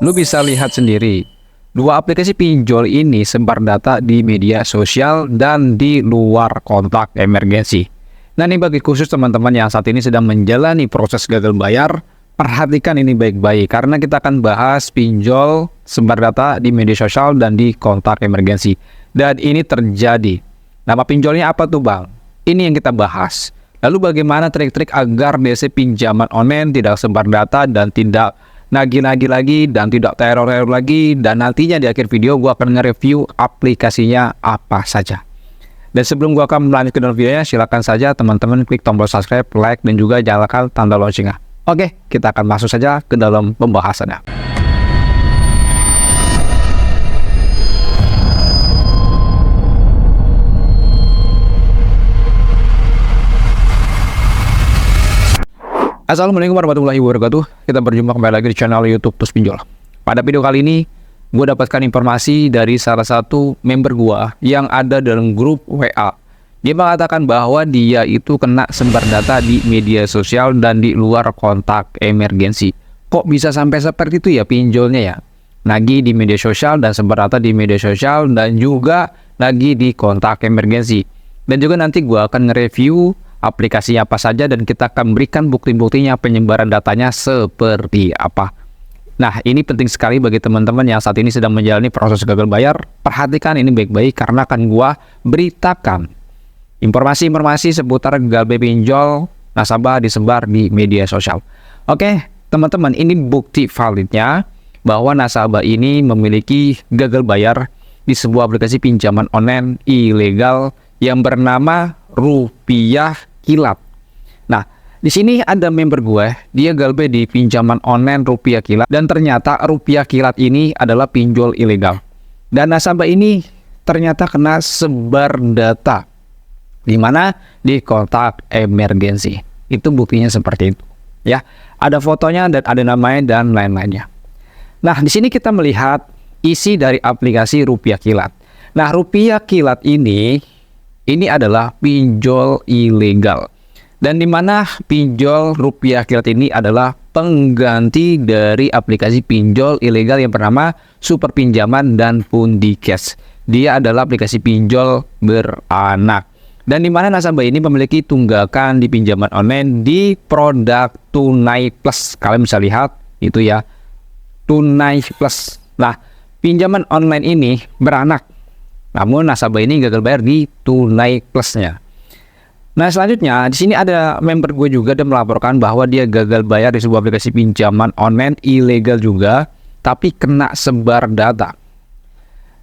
Lu bisa lihat sendiri, dua aplikasi pinjol ini sebar data di media sosial dan di luar kontak emergensi. Nah, ini bagi khusus teman-teman yang saat ini sedang menjalani proses gagal bayar, perhatikan ini baik-baik karena kita akan bahas pinjol sebar data di media sosial dan di kontak emergensi. Dan ini terjadi. Nama pinjolnya apa tuh, Bang? Ini yang kita bahas. Lalu bagaimana trik-trik agar DC pinjaman online tidak sebar data dan tidak nagih-nagih lagi dan tidak teror-teror lagi, dan nantinya di akhir video gue akan nge-review aplikasinya apa saja. Dan sebelum gue akan melanjutkan dalam videonya, silakan saja teman-teman klik tombol subscribe, like, dan juga nyalakan tanda loncengnya. Oke, kita akan masuk saja ke dalam pembahasannya. Assalamualaikum warahmatullahi wabarakatuh. Kita berjumpa kembali lagi di channel YouTube Tus Pinjol. Pada video kali ini, gue dapatkan informasi dari salah satu member gue yang ada dalam grup WA. Dia mengatakan bahwa dia itu kena sebar data di media sosial dan di luar kontak emergensi. Kok bisa sampai seperti itu ya pinjolnya ya? Nagih di media sosial dan sebar data di media sosial dan juga nagih di kontak emergensi. Dan juga nanti gue akan nge-review aplikasinya apa saja dan kita akan berikan bukti-buktinya penyebaran datanya seperti apa. Nah, ini penting sekali bagi teman-teman yang saat ini sedang menjalani proses gagal bayar. Perhatikan ini baik-baik karena akan gua beritakan informasi-informasi seputar gagal bayar pinjol nasabah disebar di media sosial. Oke, teman-teman, ini bukti validnya bahwa nasabah ini memiliki gagal bayar di sebuah aplikasi pinjaman online ilegal yang bernama Rupiah Kilat. Nah, di sini ada member gue, dia gagal bayar di pinjaman online Rupiah Kilat, dan ternyata Rupiah Kilat ini adalah pinjol ilegal. Dan nasabah ini ternyata kena sebar data, di mana di kontak emergensi. Itu buktinya seperti itu, ya. Ada fotonya dan ada namanya dan lain-lainnya. Nah, di sini kita melihat isi dari aplikasi Rupiah Kilat. Nah, Rupiah Kilat ini adalah pinjol ilegal. Dan di mana pinjol Rupiah Kilat ini adalah pengganti dari aplikasi pinjol ilegal yang bernama Super Pinjaman dan Pundi Cash. Dia adalah aplikasi pinjol beranak. Dan di mana nasabah ini memiliki tunggakan di pinjaman online di produk Tunai Plus. Kalian bisa lihat itu ya, Tunai Plus. Nah, pinjaman online ini beranak. Namun nasabah ini gagal bayar di Tunai Plusnya. Nah, selanjutnya di sini ada member gue juga dan melaporkan bahwa dia gagal bayar di sebuah aplikasi pinjaman online ilegal juga, tapi kena sebar data.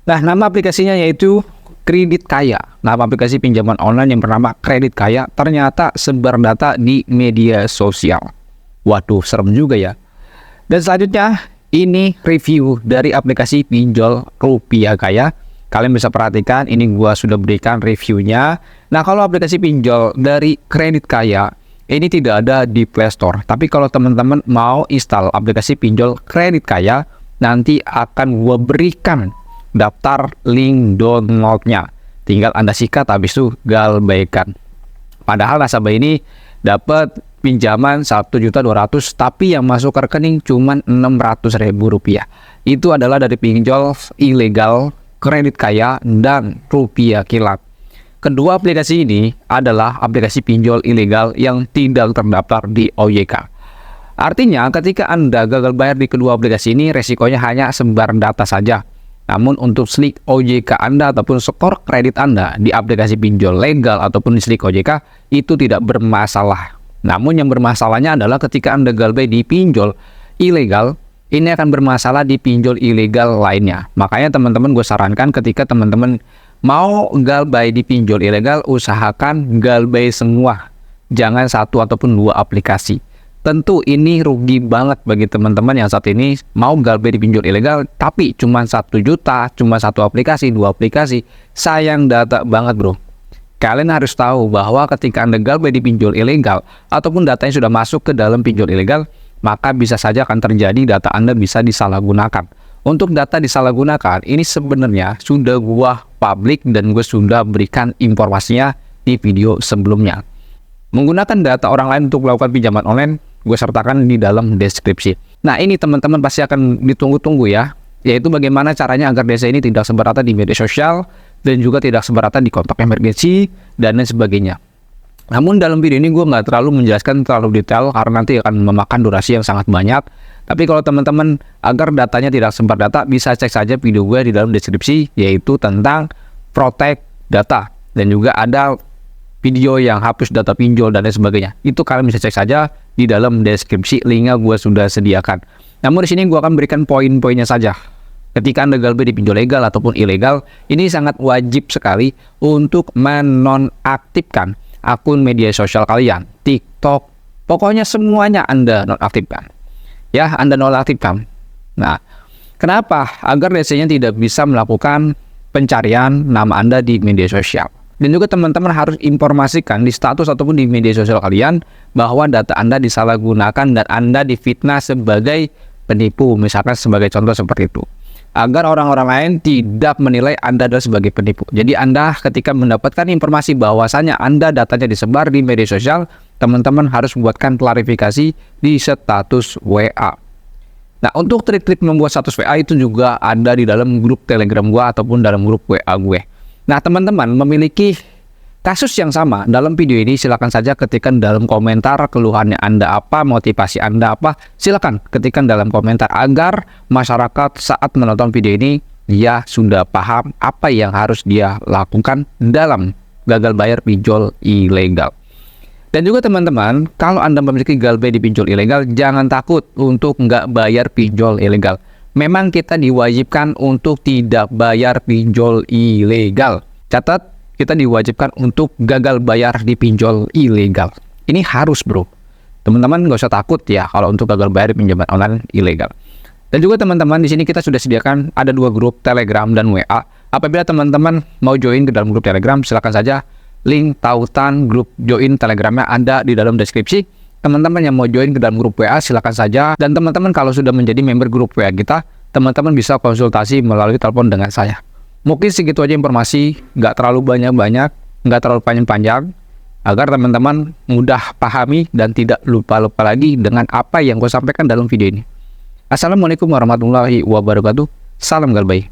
Nah, nama aplikasinya yaitu Kredit Kaya. Nama aplikasi pinjaman online yang bernama Kredit Kaya ternyata sebar data di media sosial. Waduh, serem juga ya. Dan selanjutnya ini review dari aplikasi pinjol Rupiah Kaya. Kalian bisa perhatikan, ini gua sudah berikan reviewnya. Nah, kalau aplikasi pinjol dari Kredit Kaya, ini tidak ada di Play Store. Tapi kalau teman-teman mau install aplikasi pinjol Kredit Kaya, nanti akan gua berikan daftar link downloadnya. Tinggal Anda sikat, habis itu galbaikan. Padahal nasabah ini dapat pinjaman 1.200.000, tapi yang masuk ke rekening cuma Rp600.000. Itu adalah dari pinjol ilegal Kredit Kaya dan Rupiah Kilat. Kedua aplikasi ini adalah aplikasi pinjol ilegal yang tidak terdaftar di OJK. Artinya ketika Anda gagal bayar di kedua aplikasi ini, resikonya hanya sebar data saja. Namun untuk slip OJK Anda ataupun skor kredit Anda di aplikasi pinjol legal ataupun di slip OJK itu tidak bermasalah. Namun yang bermasalahnya adalah ketika Anda gagal bayar di pinjol ilegal, ini akan bermasalah di pinjol ilegal lainnya. Makanya teman-teman gue sarankan ketika teman-teman mau galbay di pinjol ilegal, usahakan galbay semua. Jangan satu ataupun dua aplikasi. Tentu ini rugi banget bagi teman-teman yang saat ini mau galbay di pinjol ilegal, tapi cuma 1 juta, cuma satu aplikasi, dua aplikasi. Sayang data banget, bro. Kalian harus tahu bahwa ketika Anda galbay di pinjol ilegal, ataupun datanya sudah masuk ke dalam pinjol ilegal, maka bisa saja akan terjadi data Anda bisa disalahgunakan. Untuk data disalahgunakan, ini sebenarnya sudah gua publik dan gue sudah berikan informasinya di video sebelumnya. Menggunakan data orang lain untuk melakukan pinjaman online, gue sertakan di dalam deskripsi. Nah, ini teman-teman pasti akan ditunggu-tunggu ya, yaitu bagaimana caranya agar desa ini tidak seberata di media sosial dan juga tidak seberata di kontak emergensi dan lain sebagainya. Namun dalam video ini gue nggak terlalu menjelaskan terlalu detail karena nanti akan memakan durasi yang sangat banyak. Tapi kalau teman-teman agar datanya tidak sebar data, bisa cek saja video gue di dalam deskripsi, yaitu tentang protect data. Dan juga ada video yang hapus data pinjol dan lain sebagainya. Itu kalian bisa cek saja di dalam deskripsi, linknya gue sudah sediakan. Namun di sini gue akan berikan poin-poinnya saja. Ketika Anda galbay di pinjol legal ataupun ilegal, ini sangat wajib sekali untuk menonaktifkan akun media sosial kalian, TikTok, pokoknya semuanya Anda nonaktifkan. Ya, Anda nonaktifkan. Nah, kenapa? Agar DC-nya tidak bisa melakukan pencarian nama Anda di media sosial. Dan juga teman-teman harus informasikan di status ataupun di media sosial kalian bahwa data Anda disalahgunakan dan Anda difitnah sebagai penipu, misalkan sebagai contoh seperti itu. Agar orang-orang lain tidak menilai Anda adalah sebagai penipu. Jadi Anda ketika mendapatkan informasi bahwasannya Anda datanya disebar di media sosial, teman-teman harus buatkan klarifikasi di status WA. Nah, untuk trik-trik membuat status WA itu juga ada di dalam grup Telegram gue ataupun dalam grup WA gue. Nah, teman-teman memiliki kasus yang sama dalam video ini, silakan saja ketikkan dalam komentar keluhannya Anda apa, motivasi Anda apa, silakan ketikkan dalam komentar agar masyarakat saat menonton video ini dia sudah paham apa yang harus dia lakukan dalam gagal bayar pinjol ilegal. Dan juga teman-teman, kalau Anda memiliki galbay di pinjol ilegal, jangan takut untuk nggak bayar pinjol ilegal. Memang kita diwajibkan untuk tidak bayar pinjol ilegal. Catat, kita diwajibkan untuk gagal bayar di pinjol ilegal. Ini harus bro. Teman-teman nggak usah takut ya kalau untuk gagal bayar di pinjaman online ilegal. Dan juga teman-teman di sini kita sudah sediakan ada 2 grup Telegram dan WA. Apabila teman-teman mau join ke dalam grup Telegram, silakan saja. Link tautan grup join Telegramnya ada di dalam deskripsi. Teman-teman yang mau join ke dalam grup WA silakan saja. Dan teman-teman kalau sudah menjadi member grup WA kita, teman-teman bisa konsultasi melalui telepon dengan saya. Mungkin segitu aja informasi, nggak terlalu banyak-banyak, nggak terlalu panjang-panjang, agar teman-teman mudah pahami dan tidak lupa-lupa lagi dengan apa yang gue sampaikan dalam video ini. Assalamualaikum warahmatullahi wabarakatuh. Salam galbay.